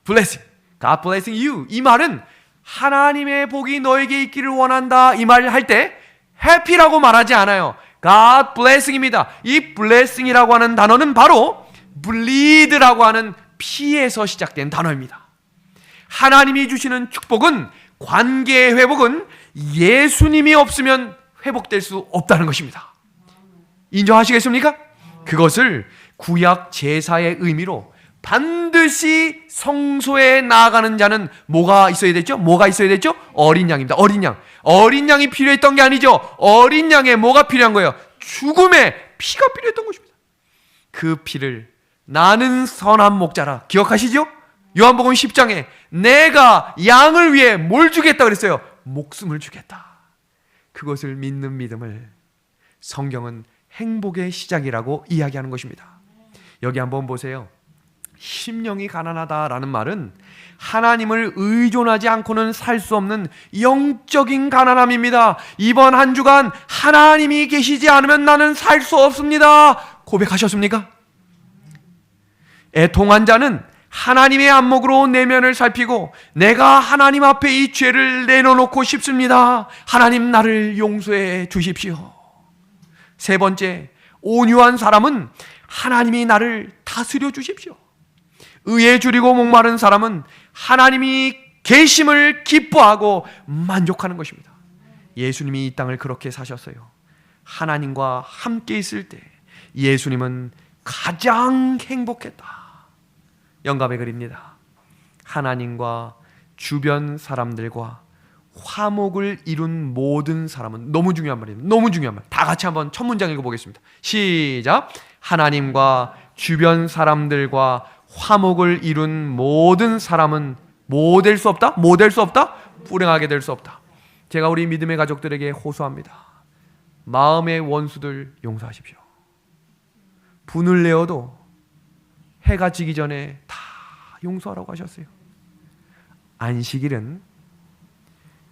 blessing. God blessing you. 이 말은 하나님의 복이 너에게 있기를 원한다. 이 말을 할 때 happy라고 말하지 않아요. God blessing입니다. 이 blessing이라고 하는 단어는 바로 bleed라고 하는 피에서 시작된 단어입니다. 하나님이 주시는 축복은, 관계의 회복은 예수님이 없으면 회복될 수 없다는 것입니다. 인정하시겠습니까? 그것을 구약 제사의 의미로 반드시 성소에 나아가는 자는 뭐가 있어야 됐죠? 뭐가 있어야 됐죠? 어린 양입니다. 어린 양. 어린 양이 필요했던 게 아니죠. 어린 양에 뭐가 필요한 거예요? 죽음의 피가 필요했던 것입니다. 그 피를 나는 선한 목자라. 기억하시죠? 요한복음 10장에 내가 양을 위해 뭘 주겠다 그랬어요? 목숨을 주겠다. 그것을 믿는 믿음을 성경은 행복의 시작이라고 이야기하는 것입니다. 여기 한번 보세요. 심령이 가난하다라는 말은 하나님을 의존하지 않고는 살 수 없는 영적인 가난함입니다. 이번 한 주간 하나님이 계시지 않으면 나는 살 수 없습니다. 고백하셨습니까? 애통한 자는 하나님의 안목으로 내면을 살피고 내가 하나님 앞에 이 죄를 내려놓고 싶습니다. 하나님 나를 용서해 주십시오. 세 번째, 온유한 사람은 하나님이 나를 다스려 주십시오. 의에 줄이고 목마른 사람은 하나님이 계심을 기뻐하고 만족하는 것입니다. 예수님이 이 땅을 그렇게 사셨어요. 하나님과 함께 있을 때 예수님은 가장 행복했다. 영감의 글입니다. 하나님과 주변 사람들과 화목을 이룬 모든 사람은, 너무 중요한 말입니다. 너무 중요한 말. 다 같이 한번 첫 문장 읽어보겠습니다. 시작. 하나님과 주변 사람들과 화목을 이룬 모든 사람은 뭐 될 수 없다? 뭐 될 수 없다? 불행하게 될 수 없다. 제가 우리 믿음의 가족들에게 호소합니다. 마음의 원수들 용서하십시오. 분을 내어도 해가 지기 전에 다 용서하라고 하셨어요. 안식일은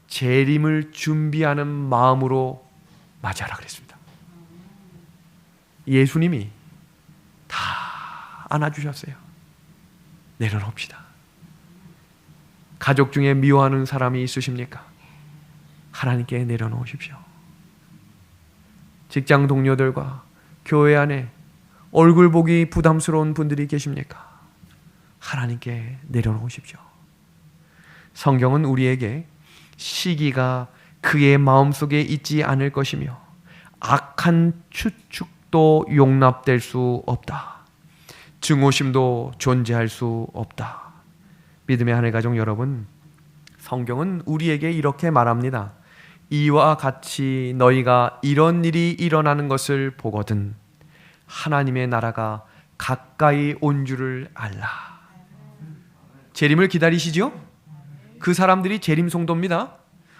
재림을 준비하는 마음으로 맞이하라 그랬습니다. 예수님이 다 안아주셨어요. 내려놓읍시다. 가족 중에 미워하는 사람이 있으십니까? 하나님께 내려놓으십시오. 직장 동료들과 교회 안에 얼굴 보기 부담스러운 분들이 계십니까? 하나님께 내려놓으십시오. 성경은 우리에게 시기가 그의 마음속에 있지 않을 것이며 악한 추측도 용납될 수 없다. 증오심도 존재할 수 없다. 믿음의 하늘 가족 여러분, 성경은 우리에게 이렇게 말합니다. 이와 같이 너희가 이런 일이 일어나는 것을 보거든 하나님의 나라가 가까이 온 줄을 알라. 재림을 기다리시죠? 그 사람들이 재림 성도입니다.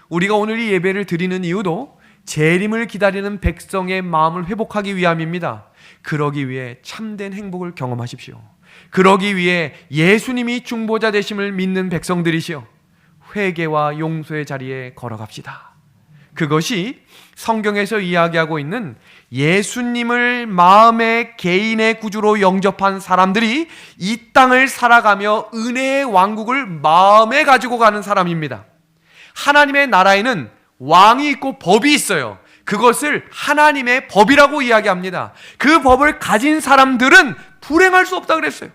우리가 오늘 이 예배를 드리는 이유도 재림을 기다리는 백성의 마음을 회복하기 위함입니다. 그러기 위해 참된 행복을 경험하십시오. 그러기 위해 예수님이 중보자 되심을 믿는 백성들이시오. 회개와 용서의 자리에 걸어갑시다. 그것이 성경에서 이야기하고 있는 예수님을 마음의 개인의 구주로 영접한 사람들이 이 땅을 살아가며 은혜의 왕국을 마음에 가지고 가는 사람입니다. 하나님의 나라에는 왕이 있고 법이 있어요. 그것을 하나님의 법이라고 이야기합니다. 그 법을 가진 사람들은 불행할 수 없다 그랬어요.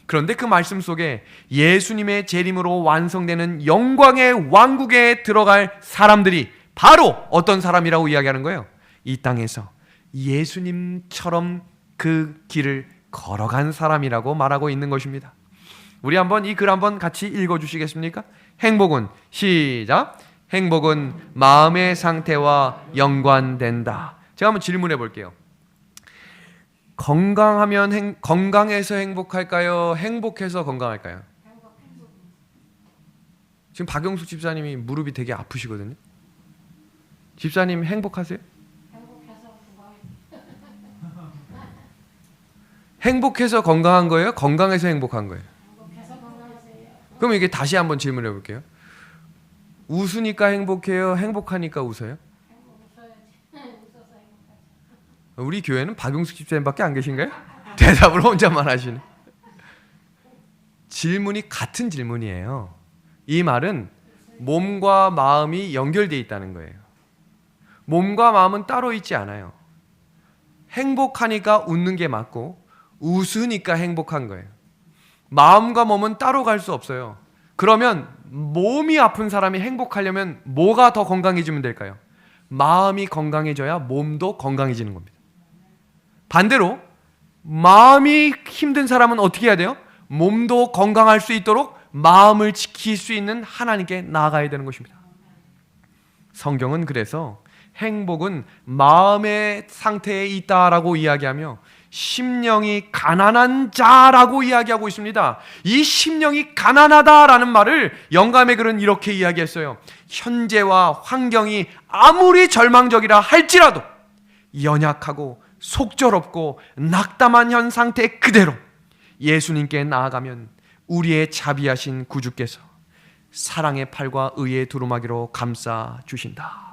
그런데 그 말씀 속에 예수님의 재림으로 완성되는 영광의 왕국에 들어갈 사람들이 바로 어떤 사람이라고 이야기하는 거예요? 이 땅에서 예수님처럼 그 길을 걸어간 사람이라고 말하고 있는 것입니다. 우리 한번 이 글 한번 같이 읽어주시겠습니까? 행복은, 시작, 행복은 마음의 상태와 연관된다. 제가 한번 질문해 볼게요. 건강해서 행복할까요? 행복해서 건강할까요? 지금 박영숙 집사님이 무릎이 되게 아프시거든요. 집사님 행복하세요? 행복해서 건강한 거예요? 건강해서 행복한 거예요? 그럼 이게 다시 한번 질문해 볼게요. 웃으니까 행복해요? 행복하니까 웃어요? 우리 교회는 박용숙 집사님밖에 안 계신가요? 대답을 혼자만 하시네. 질문이 같은 질문이에요. 이 말은 몸과 마음이 연결되어 있다는 거예요. 몸과 마음은 따로 있지 않아요. 행복하니까 웃는 게 맞고 웃으니까 행복한 거예요. 마음과 몸은 따로 갈 수 없어요. 그러면 몸이 아픈 사람이 행복하려면 뭐가 더 건강해지면 될까요? 마음이 건강해져야 몸도 건강해지는 겁니다. 반대로 마음이 힘든 사람은 어떻게 해야 돼요? 몸도 건강할 수 있도록 마음을 지킬 수 있는 하나님께 나아가야 되는 것입니다. 성경은 그래서 행복은 마음의 상태에 있다라고 이야기하며 심령이 가난한 자라고 이야기하고 있습니다. 이 심령이 가난하다라는 말을 영감의 글은 이렇게 이야기했어요. 현재와 환경이 아무리 절망적이라 할지라도 연약하고 속절없고 낙담한 현 상태 그대로 예수님께 나아가면 우리의 자비하신 구주께서 사랑의 팔과 의의 두루마기로 감싸 주신다.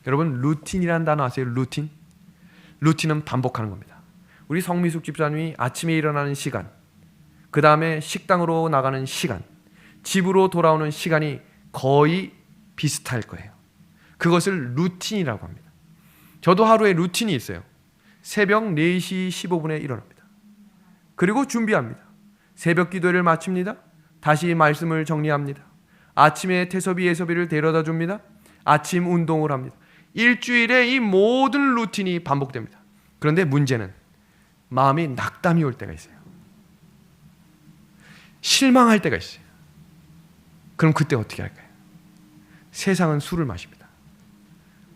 여러분, 루틴이라는 단어 아세요? 루틴? 루틴은 반복하는 겁니다. 우리 성미숙 집사님이 아침에 일어나는 시간, 그 다음에 식당으로 나가는 시간, 집으로 돌아오는 시간이 거의 비슷할 거예요. 그것을 루틴이라고 합니다. 저도 하루에 루틴이 있어요. 새벽 4시 15분에 일어납니다. 그리고 준비합니다. 새벽 기도를 마칩니다. 다시 말씀을 정리합니다. 아침에 태섭이 예섭이를 데려다 줍니다. 아침 운동을 합니다. 일주일에 이 모든 루틴이 반복됩니다. 그런데 문제는 마음이 낙담이 올 때가 있어요. 실망할 때가 있어요. 그럼 그때 어떻게 할까요? 세상은 술을 마십니다.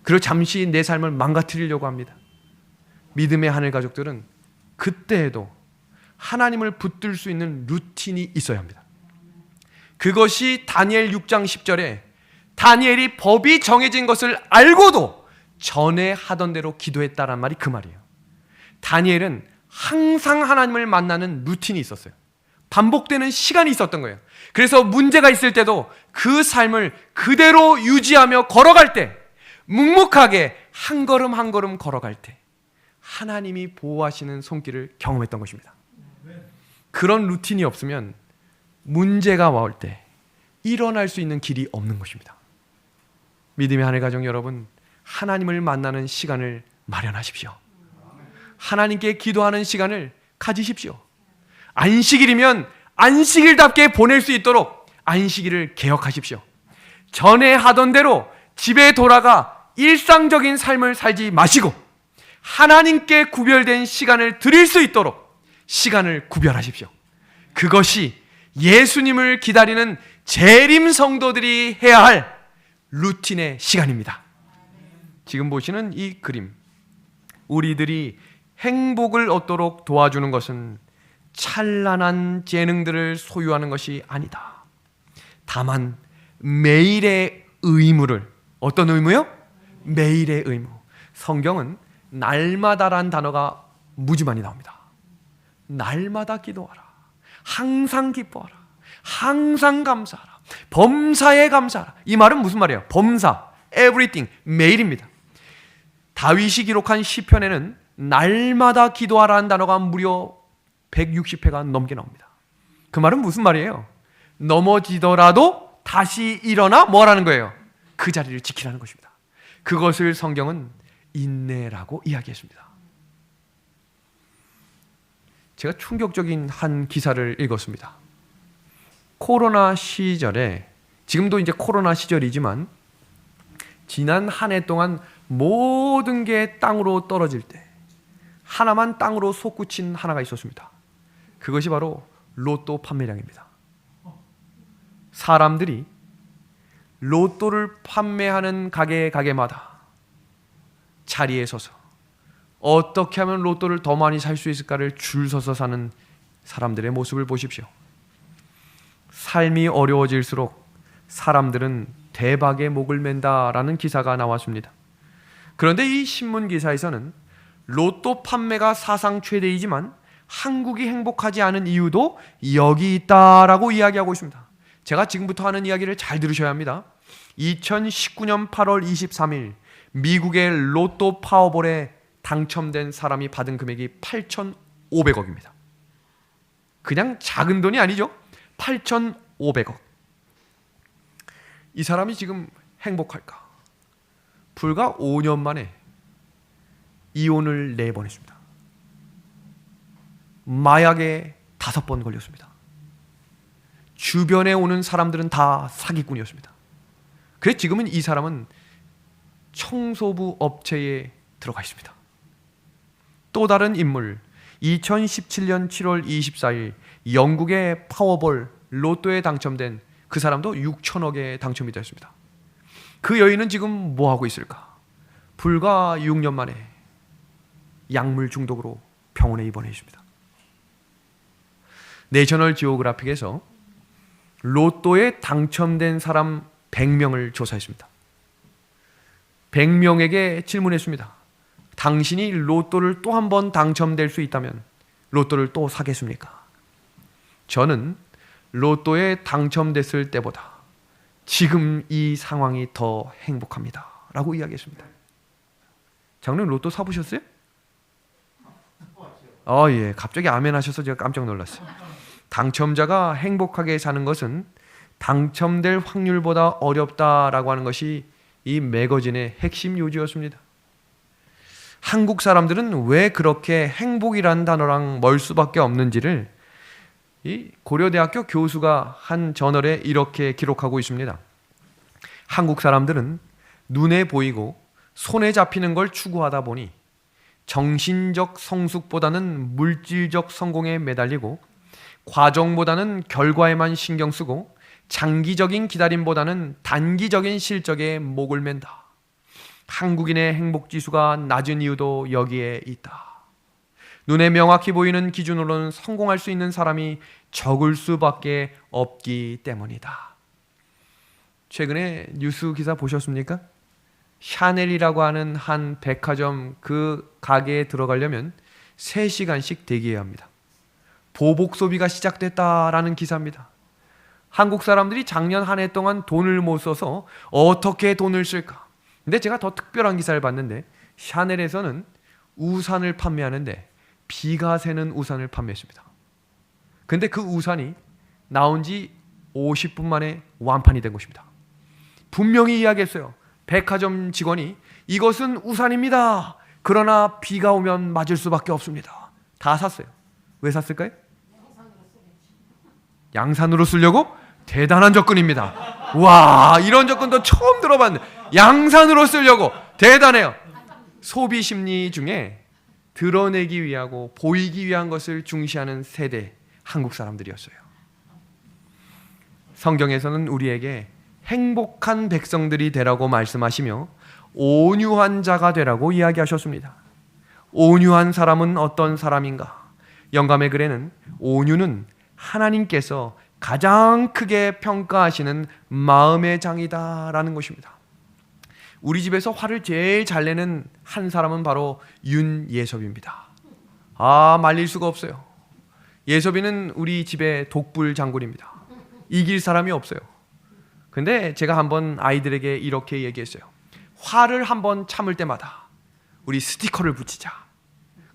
그리고 잠시 내 삶을 망가뜨리려고 합니다. 믿음의 하늘 가족들은 그때에도 하나님을 붙들 수 있는 루틴이 있어야 합니다. 그것이 다니엘 6장 10절에 다니엘이 법이 정해진 것을 알고도 전에 하던 대로 기도했다란 말이 그 말이에요. 다니엘은 항상 하나님을 만나는 루틴이 있었어요. 반복되는 시간이 있었던 거예요. 그래서 문제가 있을 때도 그 삶을 그대로 유지하며 걸어갈 때, 묵묵하게 한 걸음 한 걸음 걸어갈 때 하나님이 보호하시는 손길을 경험했던 것입니다. 그런 루틴이 없으면 문제가 올 때 일어날 수 있는 길이 없는 것입니다. 믿음의 하늘 가정 여러분, 하나님을 만나는 시간을 마련하십시오. 하나님께 기도하는 시간을 가지십시오. 안식일이면 안식일답게 보낼 수 있도록 안식일을 개혁하십시오. 전에 하던 대로 집에 돌아가 일상적인 삶을 살지 마시고 하나님께 구별된 시간을 드릴 수 있도록 시간을 구별하십시오. 그것이 예수님을 기다리는 재림 성도들이 해야 할 루틴의 시간입니다. 지금 보시는 이 그림, 우리들이 행복을 얻도록 도와주는 것은 찬란한 재능들을 소유하는 것이 아니다. 다만 매일의 의무를, 어떤 의무요? 매일의 의무. 성경은 날마다란 단어가 무지 많이 나옵니다. 날마다 기도하라. 항상 기뻐하라. 항상 감사하라. 범사에 감사하라. 이 말은 무슨 말이에요? 범사, everything, 매일입니다. 다윗이 기록한 시편에는 날마다 기도하라는 단어가 무려 160회가 넘게 나옵니다. 그 말은 무슨 말이에요? 넘어지더라도 다시 일어나 뭐라는 거예요? 그 자리를 지키라는 것입니다. 그것을 성경은 있네라고 이야기했습니다. 제가 충격적인 한 기사를 읽었습니다. 코로나 시절에, 지금도 이제 코로나 시절이지만 지난 한 해 동안 모든 게 땅으로 떨어질 때 하나만 땅으로 솟구친 하나가 있었습니다. 그것이 바로 로또 판매량입니다. 사람들이 로또를 판매하는 가게마다 자리에 서서 어떻게 하면 로또를 더 많이 살 수 있을까를 줄 서서 사는 사람들의 모습을 보십시오. 삶이 어려워질수록 사람들은 대박의 목을 맨다라는 기사가 나왔습니다. 그런데 이 신문 기사에서는 로또 판매가 사상 최대이지만 한국이 행복하지 않은 이유도 여기 있다라고 이야기하고 있습니다. 제가 지금부터 하는 이야기를 잘 들으셔야 합니다. 2019년 8월 23일 미국의 로또 파워볼에 당첨된 사람이 받은 금액이 8,500억입니다. 그냥 작은 돈이 아니죠. 8,500억. 이 사람이 지금 행복할까? 불과 5년 만에 이혼을 4번 했습니다. 마약에 5번 걸렸습니다. 주변에 오는 사람들은 다 사기꾼이었습니다. 그래서 지금은 이 사람은 청소부 업체에 들어가 있습니다. 또 다른 인물, 2017년 7월 24일 영국의 파워볼 로또에 당첨된 그 사람도 6천억에 당첨이 되었습니다. 그 여인은 지금 뭐 하고 있을까? 불과 6년 만에 약물 중독으로 병원에 입원해 있습니다. 내셔널 지오그래픽에서 로또에 당첨된 사람 100명을 조사했습니다. 100명에게 질문했습니다. 당신이 로또를 또 한 번 당첨될 수 있다면 로또를 또 사겠습니까? 저는 로또에 당첨됐을 때보다 지금 이 상황이 더 행복합니다 라고 이야기했습니다. 장로님 로또 사보셨어요? 예, 갑자기 아멘 하셔서 제가 깜짝 놀랐어요. 당첨자가 행복하게 사는 것은 당첨될 확률보다 어렵다라고 하는 것이 이 매거진의 핵심 요지였습니다. 한국 사람들은 왜 그렇게 행복이라는 단어랑 멀 수밖에 없는지를 이 고려대학교 교수가 한 저널에 이렇게 기록하고 있습니다. 한국 사람들은 눈에 보이고 손에 잡히는 걸 추구하다 보니 정신적 성숙보다는 물질적 성공에 매달리고 과정보다는 결과에만 신경 쓰고 장기적인 기다림보다는 단기적인 실적에 목을 맨다. 한국인의 행복지수가 낮은 이유도 여기에 있다. 눈에 명확히 보이는 기준으로는 성공할 수 있는 사람이 적을 수밖에 없기 때문이다. 최근에 뉴스 기사 보셨습니까? 샤넬이라고 하는 한 백화점 그 가게에 들어가려면 3시간씩 대기해야 합니다. 보복 소비가 시작됐다라는 기사입니다. 한국 사람들이 작년 한 해 동안 돈을 못 써서 어떻게 돈을 쓸까? 근데 제가 더 특별한 기사를 봤는데 샤넬에서는 우산을 판매하는데 비가 새는 우산을 판매했습니다. 근데 그 우산이 나온 지 50분 만에 완판이 된 것입니다. 분명히 이야기했어요. 백화점 직원이 이것은 우산입니다. 그러나 비가 오면 맞을 수밖에 없습니다. 다 샀어요. 왜 샀을까요? 양산으로 쓰려고? 대단한 접근입니다. 와, 이런 접근도 처음 들어봤는데 양산으로 쓰려고 대단해요. 소비 심리 중에 드러내기 위하고 보이기 위한 것을 중시하는 세대 한국 사람들이었어요. 성경에서는 우리에게 행복한 백성들이 되라고 말씀하시며 온유한 자가 되라고 이야기하셨습니다. 온유한 사람은 어떤 사람인가? 영감의 글에는 온유는 하나님께서 가장 크게 평가하시는 마음의 장이다라는 것입니다. 우리 집에서 화를 제일 잘 내는 한 사람은 바로 윤예섭입니다. 말릴 수가 없어요. 예섭이는 우리 집의 독불 장군입니다. 이길 사람이 없어요. 근데 제가 한번 아이들에게 이렇게 얘기했어요. 화를 한번 참을 때마다 우리 스티커를 붙이자.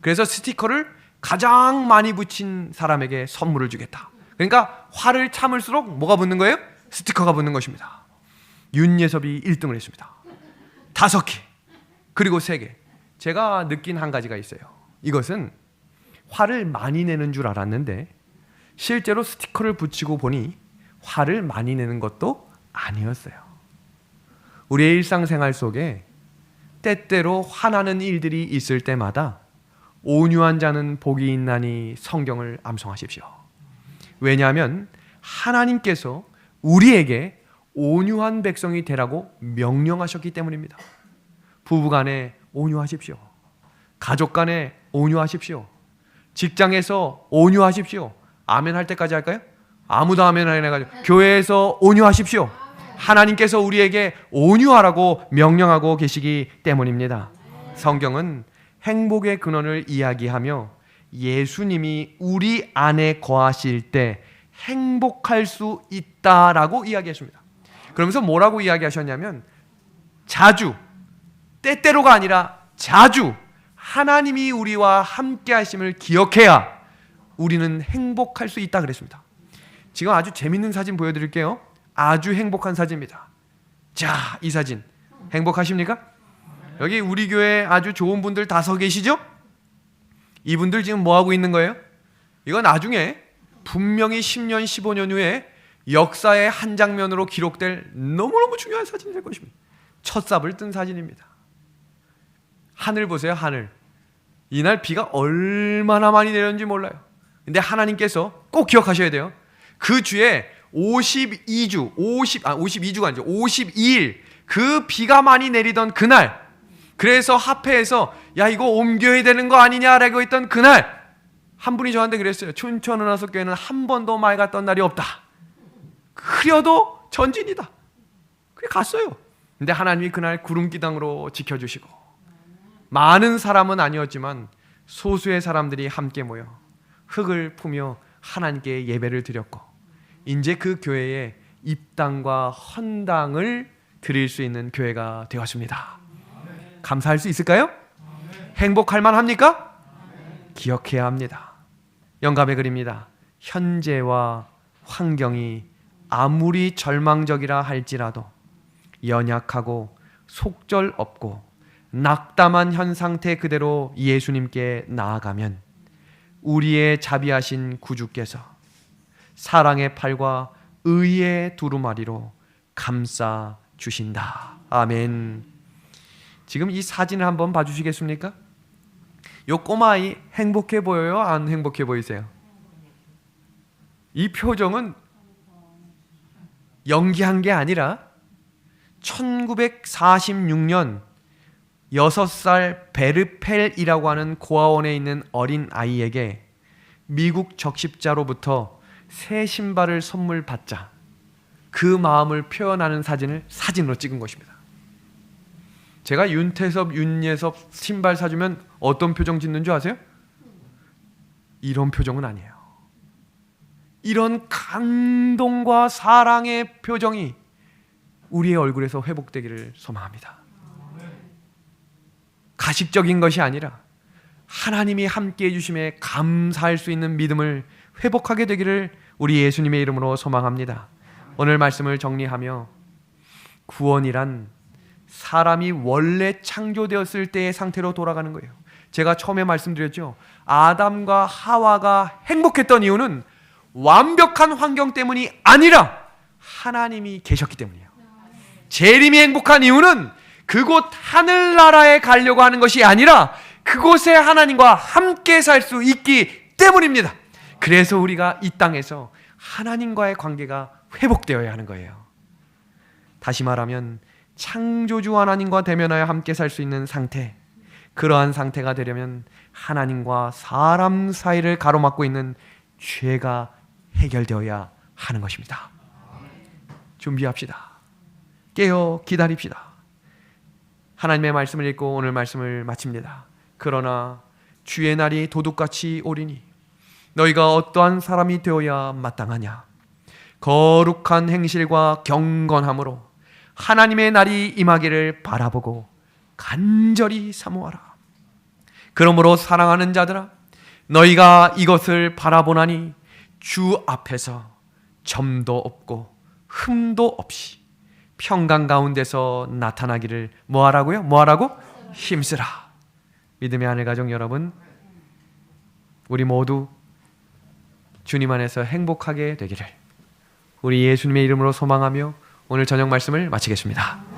그래서 스티커를 가장 많이 붙인 사람에게 선물을 주겠다. 그러니까 화를 참을수록 뭐가 붙는 거예요? 스티커가 붙는 것입니다. 윤예섭이 1등을 했습니다. 5개 그리고 3개. 제가 느낀 한 가지가 있어요. 이것은 화를 많이 내는 줄 알았는데 실제로 스티커를 붙이고 보니 화를 많이 내는 것도 아니었어요. 우리의 일상생활 속에 때때로 화나는 일들이 있을 때마다 온유한 자는 복이 있나니 성경을 암송하십시오. 왜냐하면 하나님께서 우리에게 온유한 백성이 되라고 명령하셨기 때문입니다. 부부간에 온유하십시오. 가족간에 온유하십시오. 직장에서 온유하십시오. 아멘 할 때까지 할까요? 아무도 아멘 안 해가지고 교회에서 온유하십시오. 하나님께서 우리에게 온유하라고 명령하고 계시기 때문입니다. 성경은 행복의 근원을 이야기하며 예수님이 우리 안에 거하실 때 행복할 수 있다라고 이야기했습니다. 그러면서 뭐라고 이야기하셨냐면 자주, 때때로가 아니라 자주 하나님이 우리와 함께 하심을 기억해야 우리는 행복할 수 있다 그랬습니다. 지금 아주 재밌는 사진 보여드릴게요. 아주 행복한 사진입니다. 자, 이 사진 행복하십니까? 여기 우리 교회 아주 좋은 분들 다 서 계시죠? 이분들 지금 뭐 하고 있는 거예요? 이건 나중에 분명히 10년, 15년 후에 역사의 한 장면으로 기록될 너무너무 중요한 사진이 될 것입니다. 첫 삽을 뜬 사진입니다. 하늘 보세요, 하늘. 이날 비가 얼마나 많이 내렸는지 몰라요. 근데 하나님께서 꼭 기억하셔야 돼요. 그 주에 52주가 아니죠. 52일 그 비가 많이 내리던 그날, 그래서 합회에서 야 이거 옮겨야 되는 거 아니냐라고 했던 그날 한 분이 저한테 그랬어요. 춘천은하석교회는 한 번도 맑았던 날이 없다. 흐려도 전진이다. 그래 갔어요. 근데 하나님이 그날 구름기둥으로 지켜주시고 많은 사람은 아니었지만 소수의 사람들이 함께 모여 흙을 품여 하나님께 예배를 드렸고 이제 그 교회에 입당과 헌당을 드릴 수 있는 교회가 되었습니다. 감사할 수 있을까요? 행복할 만합니까? 기억해야 합니다. 영감의 글입니다. 현재와 환경이 아무리 절망적이라 할지라도 연약하고 속절없고 낙담한 현 상태 그대로 예수님께 나아가면 우리의 자비하신 구주께서 사랑의 팔과 의의 두루마리로 감싸 주신다. 아멘. 지금 이 사진을 한번 봐주시겠습니까? 요 꼬마아이 행복해 보여요? 안 행복해 보이세요? 이 표정은 연기한 게 아니라 1946년 6살 베르펠이라고 하는 고아원에 있는 어린 아이에게 미국 적십자로부터 새 신발을 선물 받자 그 마음을 표현하는 사진을 사진으로 찍은 것입니다. 제가 윤태섭, 윤예섭 신발 사주면 어떤 표정 짓는 줄 아세요? 이런 표정은 아니에요. 이런 감동과 사랑의 표정이 우리의 얼굴에서 회복되기를 소망합니다. 가식적인 것이 아니라 하나님이 함께해 주심에 감사할 수 있는 믿음을 회복하게 되기를 우리 예수님의 이름으로 소망합니다. 오늘 말씀을 정리하며 구원이란 사람이 원래 창조되었을 때의 상태로 돌아가는 거예요. 제가 처음에 말씀드렸죠. 아담과 하와가 행복했던 이유는 완벽한 환경 때문이 아니라 하나님이 계셨기 때문이에요. 재림이 행복한 이유는 그곳 하늘나라에 가려고 하는 것이 아니라 그곳에 하나님과 함께 살 수 있기 때문입니다. 그래서 우리가 이 땅에서 하나님과의 관계가 회복되어야 하는 거예요. 다시 말하면 창조주 하나님과 대면하여 함께 살 수 있는 상태, 그러한 상태가 되려면 하나님과 사람 사이를 가로막고 있는 죄가 해결되어야 하는 것입니다. 준비합시다. 깨어 기다립시다. 하나님의 말씀을 읽고 오늘 말씀을 마칩니다. 그러나 주의 날이 도둑같이 오리니 너희가 어떠한 사람이 되어야 마땅하냐? 거룩한 행실과 경건함으로 하나님의 날이 임하기를 바라보고 간절히 사모하라. 그러므로 사랑하는 자들아, 너희가 이것을 바라보나니 주 앞에서 점도 없고 흠도 없이 평강 가운데서 나타나기를 뭐하라고요? 뭐하라고? 힘쓰라. 믿음의 하늘 가족 여러분, 우리 모두 주님 안에서 행복하게 되기를 우리 예수님의 이름으로 소망하며 오늘 저녁 말씀을 마치겠습니다.